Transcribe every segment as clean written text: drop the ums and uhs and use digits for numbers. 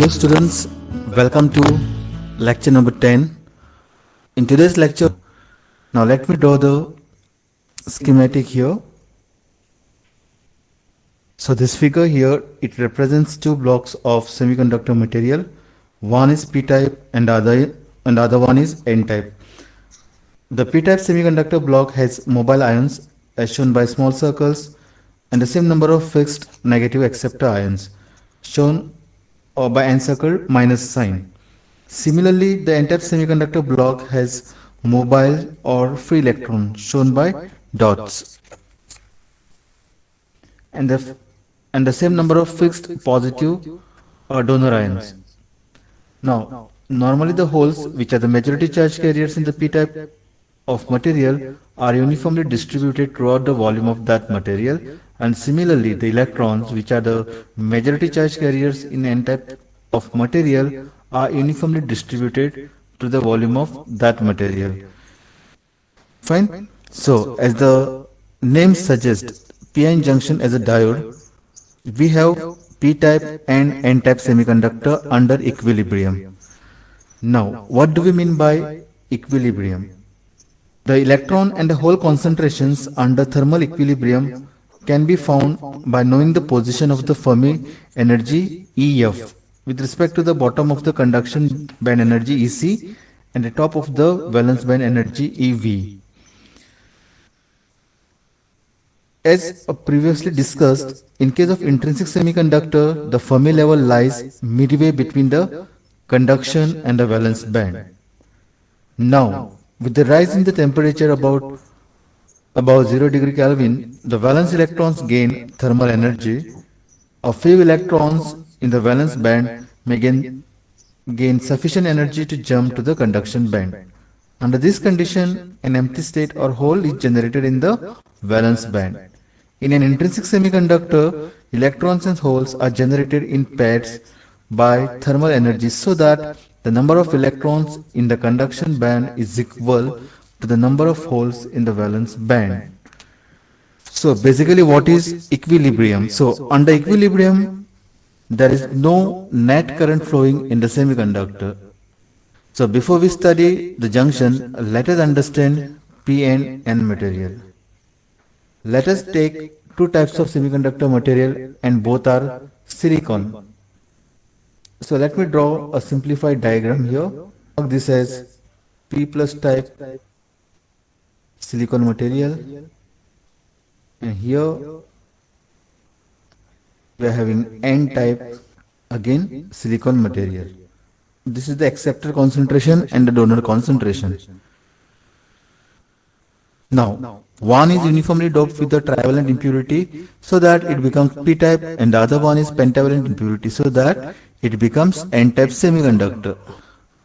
Hello students, welcome to lecture number 10. In today's lecture, now let me draw the schematic here. So this figure here, it represents two blocks of semiconductor material. One is p-type and other one is n-type. The p-type semiconductor block has mobile ions as shown by small circles and the same number of fixed negative acceptor ions shown by encircled minus sign. Similarly, the n-type semiconductor block has mobile or free electron shown by dots and the same number of fixed positive or donor ions. Now, normally the holes, which are the majority charge carriers in the p-type of material, are uniformly distributed throughout the volume of that material, and similarly the electrons, which are the majority charge carriers in n-type of material, are uniformly distributed to the volume of that material. Fine. So, as the name suggests, p-n junction as a diode, we have p-type and n-type semiconductor under equilibrium. Now, what do we mean by equilibrium? The electron and the hole concentrations under thermal equilibrium can be found by knowing the position of the Fermi energy EF with respect to the bottom of the conduction band energy EC and the top of the valence band energy EV. As previously discussed, in case of intrinsic semiconductor, the Fermi level lies midway between the conduction and the valence band. Now, with the rise in the temperature about 0 degree Kelvin, the valence electrons gain thermal energy. A few electrons in the valence band may gain sufficient energy to jump to the conduction band. Under this condition, an empty state or hole is generated in the valence band. In an intrinsic semiconductor, electrons and holes are generated in pairs by thermal energy so that the number of electrons in the conduction band is equal to the number of holes in the valence band. So basically what is equilibrium? So under equilibrium, there is no net current flowing in the semiconductor. So before we study the junction, let us understand p and n material. Let us take two types of semiconductor material and both are silicon. So let me draw a simplified diagram here. This as p plus type silicon material, and here we are having n type, again silicon material. This is the acceptor concentration and the donor concentration. Now, one is uniformly doped with the trivalent impurity so that it becomes p-type, and the other one is pentavalent impurity so that it becomes n-type semiconductor.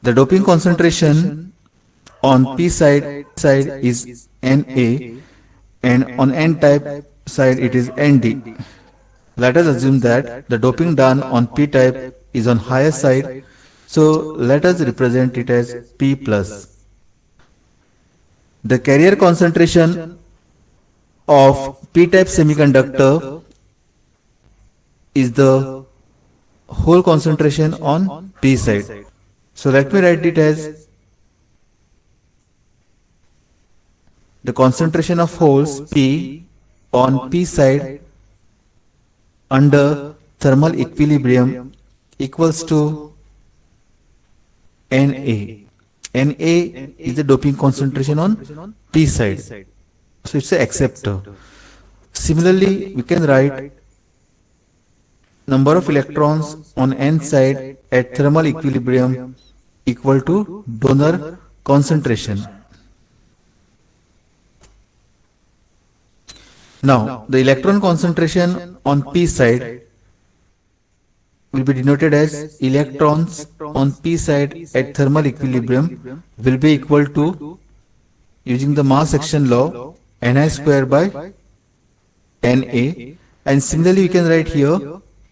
The doping concentration on p side is Na, and on n-type side it is Nd. Let us assume that the doping done on p-type is on higher side, so let us represent it as p plus. The carrier concentration of p-type semiconductor is the whole concentration on p side. So let me write it as the concentration of holes p on p side under thermal equilibrium equals to Na. Na is the doping concentration on p side. So it's an acceptor. Similarly, we can write number of electrons on n side at thermal equilibrium equal to donor concentration. Now, the electron concentration on p side will be denoted as electrons on p side at thermal equilibrium will be equal to, using the mass action law, Ni square by Na, and similarly we can write here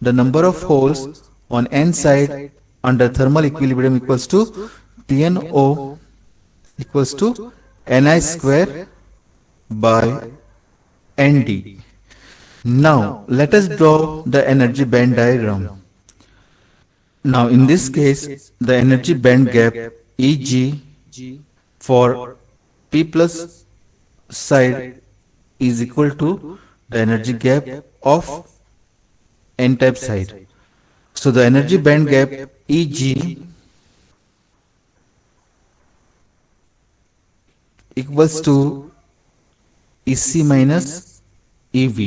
the number of holes on n side under thermal equilibrium equals to Pno equals to Ni square by Nd. Now let us draw the energy band diagram. Now in this case, the energy band gap Eg for P plus side is equal to the energy gap of N type side. So the energy band gap Eg equals to Ec minus Ev,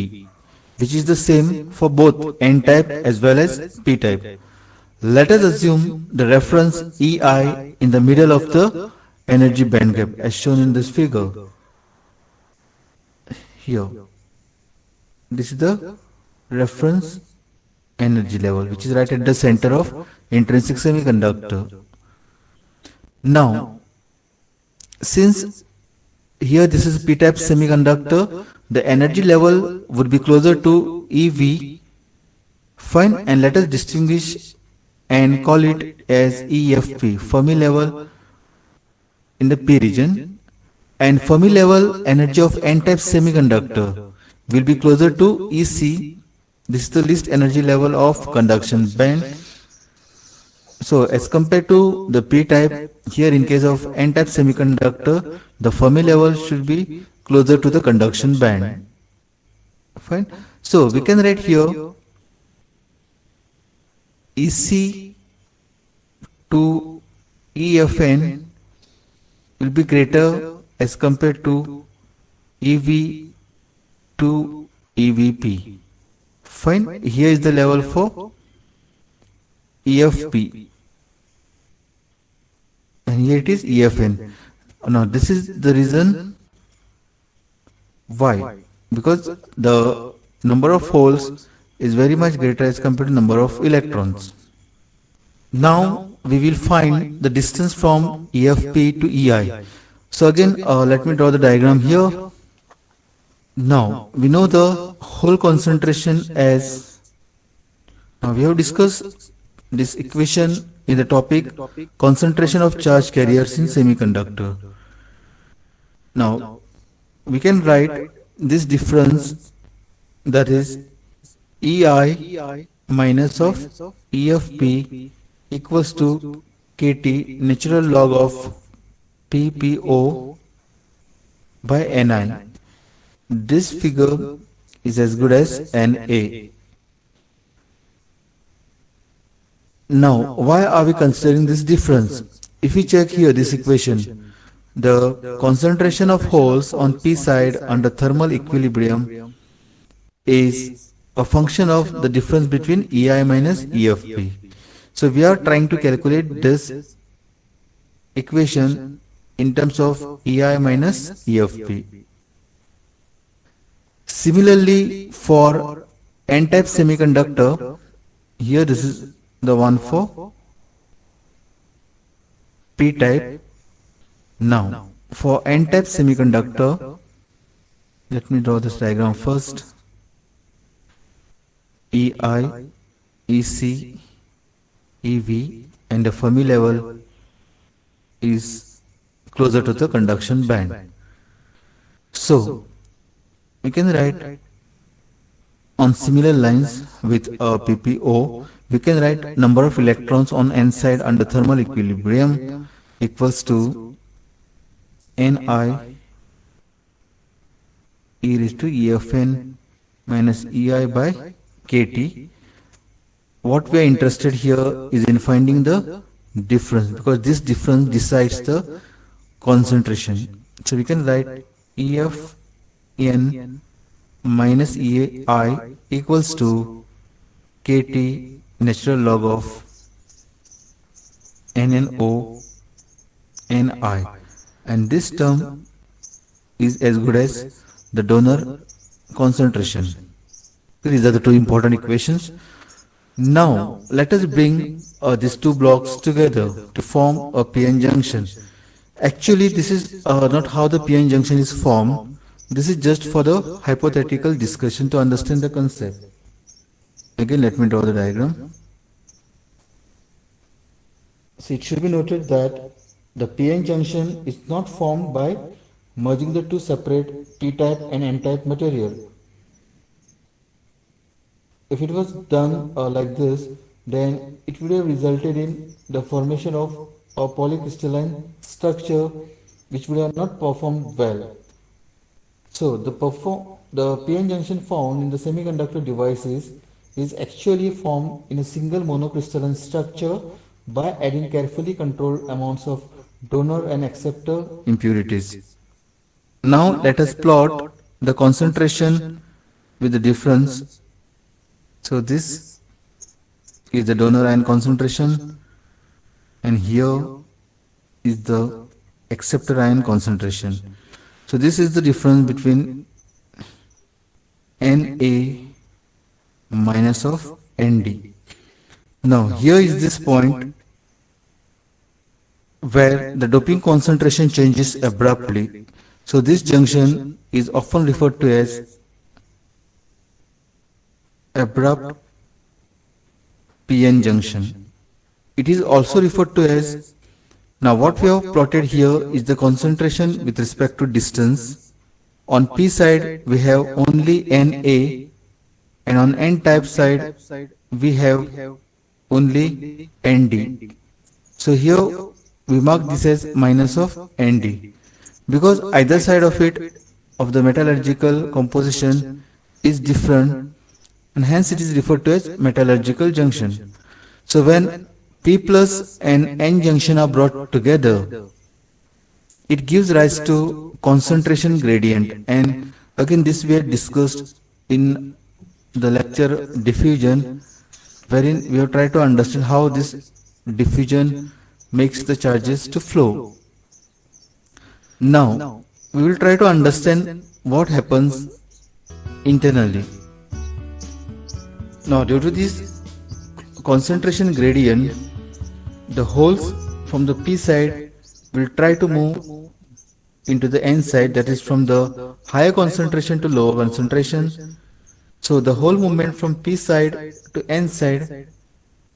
which is the same for both N type as well as P type. Let us assume the reference Ei in the middle of the energy band gap as shown in this figure. Here, this is the reference energy level which is right at the center of intrinsic semiconductor. Now, since here this is p-type semiconductor, the energy level would be closer to EV. Fine, and let us distinguish and call it as EFP, Fermi level in the P region, and Fermi level energy of N-type semiconductor will be closer to EC. This is the least energy level of conduction band. So as compared to the p-type, here in case of n-type semiconductor, the Fermi level should be closer to the conduction band. Fine. So we can write here EC to EFN will be greater as compared to EV to EVP. Fine. Here is the level for EFP, and here it is EFN. Now this is the reason why, because the number of holes is very much greater as compared to number of electrons. Now we will find the distance from EFP to EI. So again, let me draw the diagram here. Now we know the hole concentration as, now we have discussed this equation in the topic concentration of charge carriers in semiconductor. Now we can write this difference, that is EI minus of EFP equals to KT natural log of PPO by Ni. This figure is as good as Na. Now, why are we considering this difference? If we check here this equation, the concentration of holes on P side under thermal equilibrium is a function of the difference between EI minus EFP. So we are trying to calculate this equation in terms of EI minus EFP. Similarly, for N-type semiconductor, here this is the one for P-type. Now, for N-type semiconductor, let me draw this diagram first. EI, EC, EV, and the Fermi level is closer to the conduction band. So, we can write on similar lines with a PPO, we can write number of electrons on N side under thermal equilibrium equals to Ni e raised to EFN minus EI by KT. What we are interested here is in finding the difference, because this difference decides the concentration. So we can write EFN minus EI equals to KT natural log of NNO Ni, and this term is as good as the donor concentration. These are the two important equations. Now let us bring these two blocks together to form a PN junction. Actually, this is not how the PN junction is formed. This is just for the hypothetical discussion to understand the concept. Again, let me draw the diagram. So it should be noted that the PN junction is not formed by merging the two separate P-type and N-type material. If it was done like this, then it would have resulted in the formation of a polycrystalline structure which would have not performed well. So the PN junction found in the semiconductor devices is actually formed in a single monocrystalline structure by adding carefully controlled amounts of donor and acceptor impurities. Now let us plot the concentration with the difference. So this is the donor ion concentration and here is the acceptor ion concentration. So this is the difference between Na minus of Nd. Now here is this point where the doping concentration changes abruptly. So this junction is often referred to as abrupt PN junction. It is also referred to as, now what we have plotted here is the concentration with respect to distance. On P side we have only Na and on N-type side we have only Nd. So here we mark this as minus of Nd because either side of it of the metallurgical composition is different and hence it is referred to as metallurgical junction. So when P plus and N junction are brought together, it gives rise to concentration gradient, and again this we had discussed in the lecture diffusion, wherein we have tried to understand how this diffusion makes the charges to flow. Now we will try to understand what happens internally. Now due to this concentration gradient, the holes from the P side will try to move into the N side, that is from the higher concentration to lower concentration. So the whole movement from P side to N side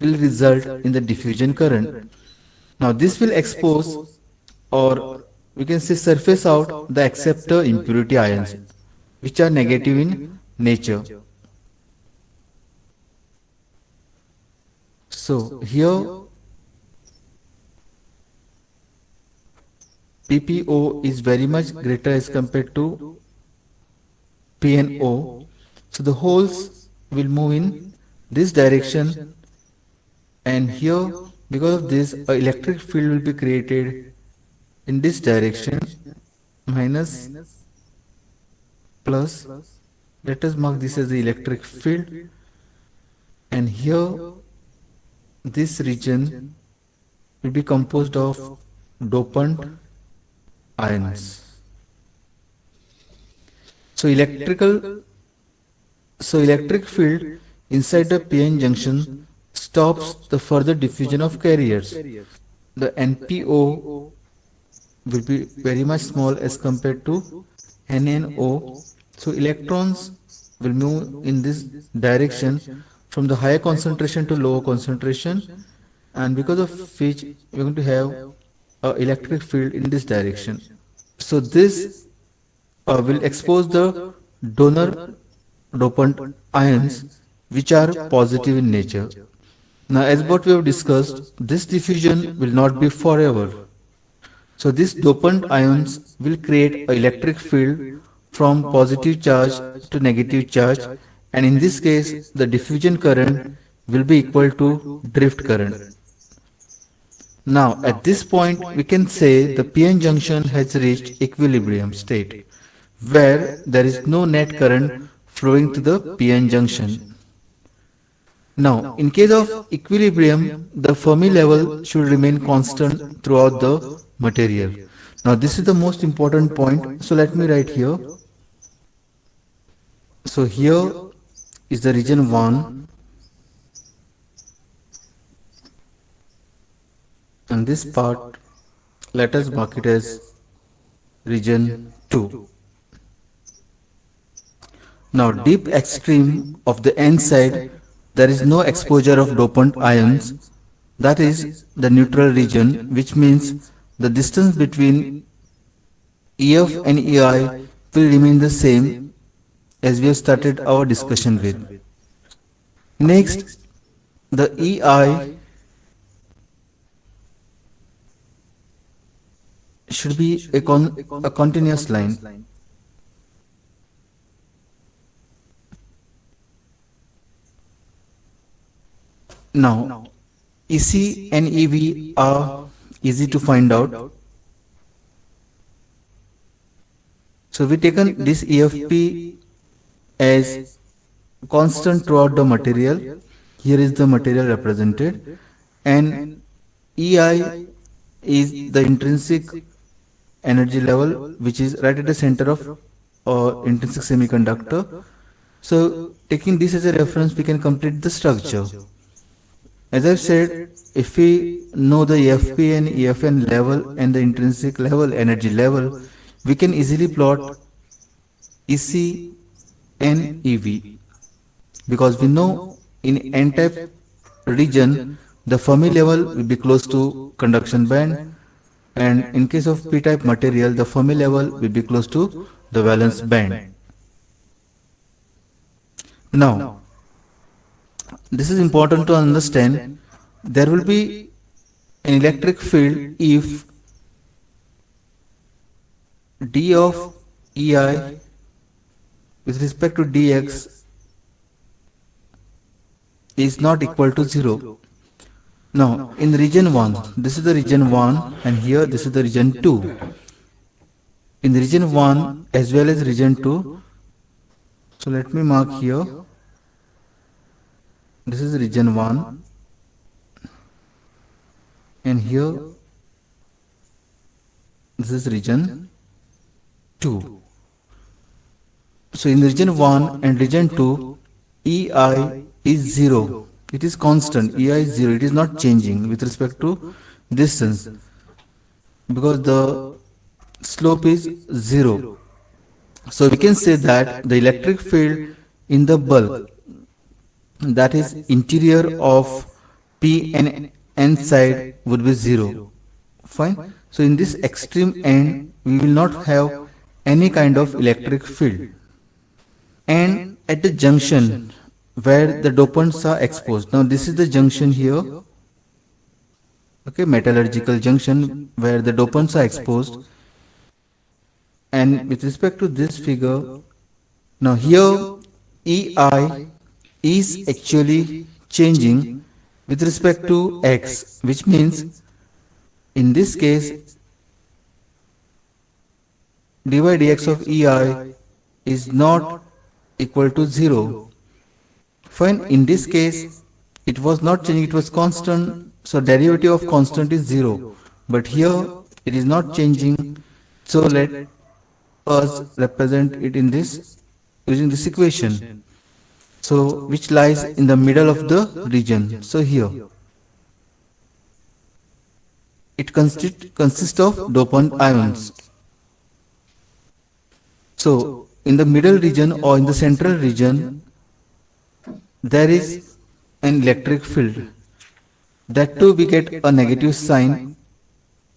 will result in the diffusion current. Now this will expose, or we can say surface out, the acceptor impurity ions which are negative in nature. So here PPO is very much greater as compared to PNO. So the holes will move in this direction, and here because of this an electric field will be created in this direction, minus plus. Let us mark this as the electric field, and here this region will be composed of dopant ions. So electric field inside the PN junction stops the further diffusion of carriers. The NPO will be very much small as compared to NNO. So electrons will move in this direction from the higher concentration to lower concentration, and because of which we are going to have an electric field in this direction. So this will expose the donor dopant ions which are positive in nature. Now as what we have discussed, this diffusion will not be forever. So these dopant ions will create an electric field from positive charge to negative charge, and in this case the diffusion current will be equal to drift current. Now at this point we can say the PN junction has reached equilibrium state, where there is no net current flowing to the PN junction. Now in case of equilibrium, the Fermi level should remain constant throughout the material. Now this is the most important point, so let me write here. So here is the region 1, and this part let us mark it as region 2. Now deep extreme of the N side there is no exposure of dopant ions, that is the neutral region, which means the distance between EF and EI will remain the same as we have started our discussion with. Next, the EI should be a continuous line. Now, EC and EV are easy to find out. So we taken this EFP as constant throughout the material. Here is the material represented, and EI is the intrinsic energy level, which is right at the center of intrinsic semiconductor. So taking this as a reference, we can complete the structure. As I said, if we know the EFP and EFN level and the intrinsic level, energy level, we can easily plot EC and EV, because we know in N-type region the Fermi level will be close to conduction band, and in case of P-type material the Fermi level will be close to the valence band. Now, this is important to understand. There will be an electric field if d of EI with respect to dx is not equal to 0. Now, in region 1, this is the region 1, and here this is the region 2. In region 1 as well as region 2, so let me mark here, this is region 1, and here this is region 2. So in region 1 and region 2, EI is 0. It is constant. EI is 0. It is not changing with respect to distance, because the slope is 0. So we can say that the electric field in the bulk, that is interior of P and N side, would be 0. Fine. So in this extreme end, we will not have any kind of electric field. And at the junction where the dopants are exposed, now this is the junction here, okay, metallurgical junction where the dopants are exposed, and with respect to this figure, now here EI is actually changing with respect to X, which means in this case dy dx of EI is not equal to 0. Fine, in this case it was not changing, it was constant, so derivative of constant is 0, but here it is not changing, so let us represent it in this using this equation, so which lies in the middle of the region. So here it consists of dopant ions. So in the middle region or in the central region, there is an electric field. That too we get a negative sign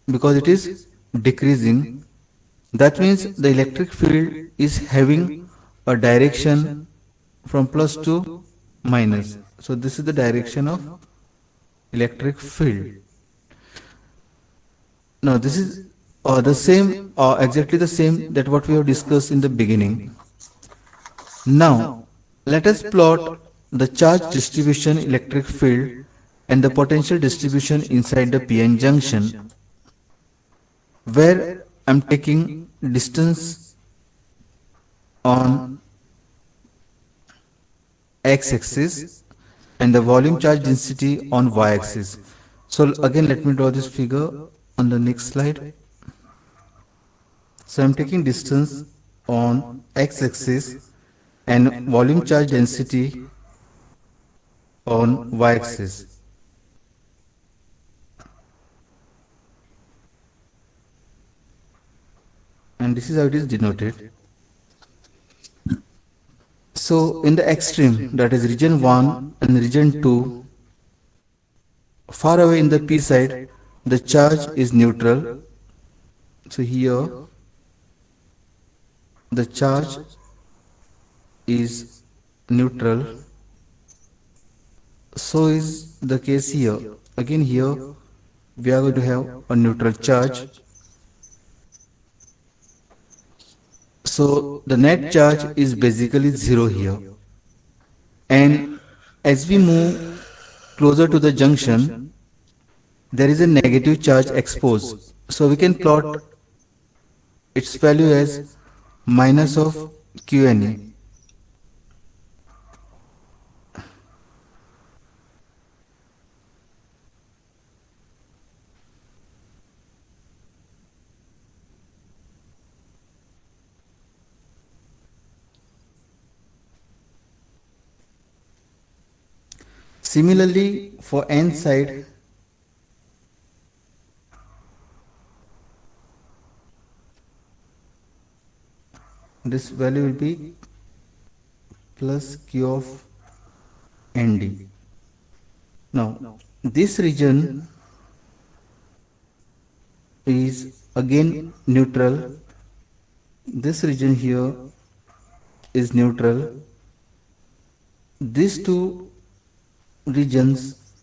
because it is decreasing. That means the electric field is having a direction from plus to minus. So this is the direction of electric field. Now this is the same or exactly the same that what we have discussed in the beginning. Now let us plot the charge distribution, electric field, and the potential distribution inside the PN junction, where I am taking distance on x-axis and the volume charge density on y-axis. So again let me draw this figure on the next slide. So I am taking distance on x-axis and volume charge density on y-axis. And this is how it is denoted. So in the extreme, that is region 1 and region 2, far away in the P side, the charge is neutral. So here the charge is neutral. So is the case here. Again here we are going to have a neutral charge. So the net charge is basically zero here. And as we move closer to the junction, there is a negative charge exposed. So we can plot its value as minus of QNE. Similarly, for N side, this value will be plus Q of ND. Now, this region is again neutral. This region here is neutral. These two regions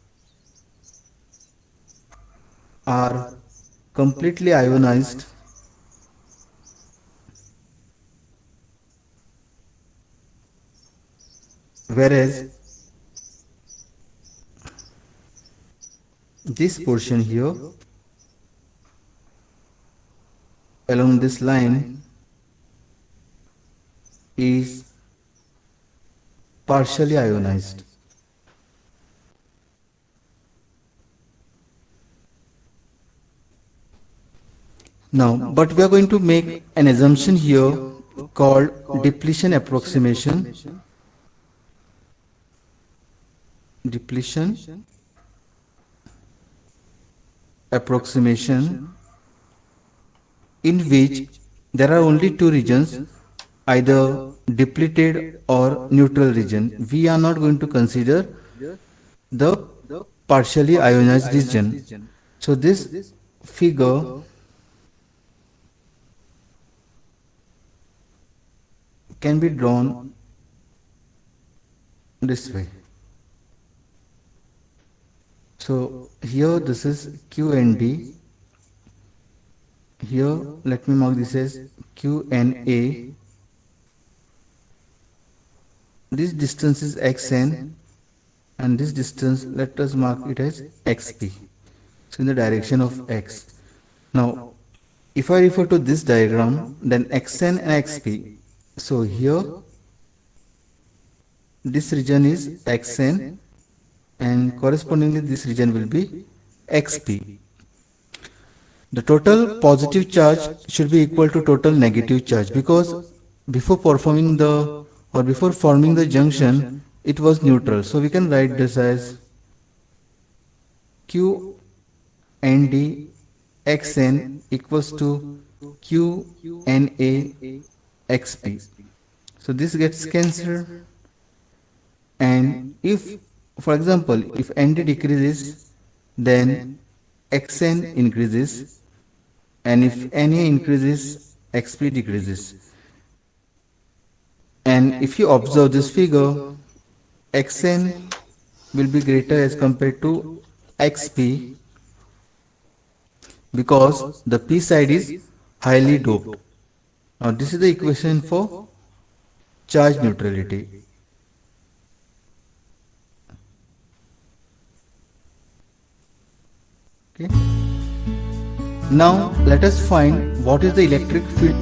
are completely ionized, whereas this portion here along this line is partially ionized. Now, but we are going to make an assumption here called depletion approximation. Depletion approximation, in which there are only two regions, either depleted or neutral region. We are not going to consider the partially ionized region. So this figure can be drawn this way. So here this is QND. Here let me mark this as QNA. This distance is XN, and this distance, let us mark it as XP. So in the direction of X. Now if I refer to this diagram, then XN and XP. So here this region is XN, and correspondingly this region will be XP. The total positive charge should be equal to total negative charge, because before forming the junction it was neutral. So we can write this as Q ND XN equals to Q NA XP. So this gets cancelled, and if, for example, if ND decreases, then XN increases, and if NA increases, XP decreases. And if you observe this figure, XN will be greater as compared to XP, because the P side is highly doped. Now this is the equation for charge neutrality. Okay. Now let us find what is the electric field